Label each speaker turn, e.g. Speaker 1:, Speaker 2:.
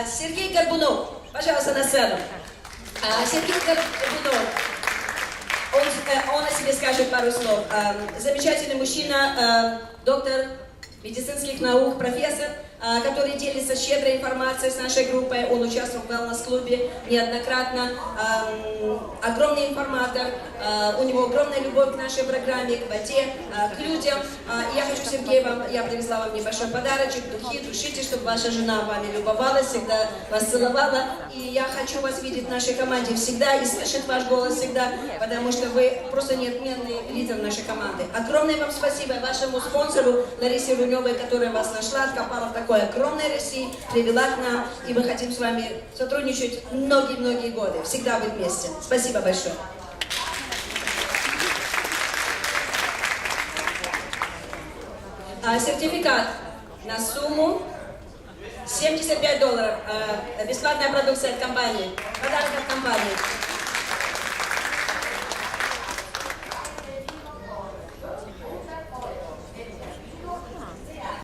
Speaker 1: Сергей Горбунов, пожалуйста, на сцену. Сергей Горбунов, он о себе скажет пару слов. Замечательный мужчина, доктор медицинских наук, профессор, который делится щедрой информацией с нашей группой. Он участвовал в wellness-клубе неоднократно. Огромный информатор, у него огромная любовь к нашей программе, к воде, к людям. И я хочу, Сергей, я привезла вам небольшой подарочек, духи, душите, чтобы ваша жена вами любовалась, всегда вас целовала. И я хочу вас видеть в нашей команде всегда и слышать ваш голос всегда, потому что вы просто неотменный лидер нашей команды. Огромное вам спасибо вашему спонсору Ларисе Руневой, которая вас нашла, откопала в такой огромной России, привела к нам, и мы хотим с вами сотрудничать многие-многие годы, всегда быть вместе. Спасибо большое. Сертификат на сумму $75. Бесплатная продукция от компании. Подарок от компании.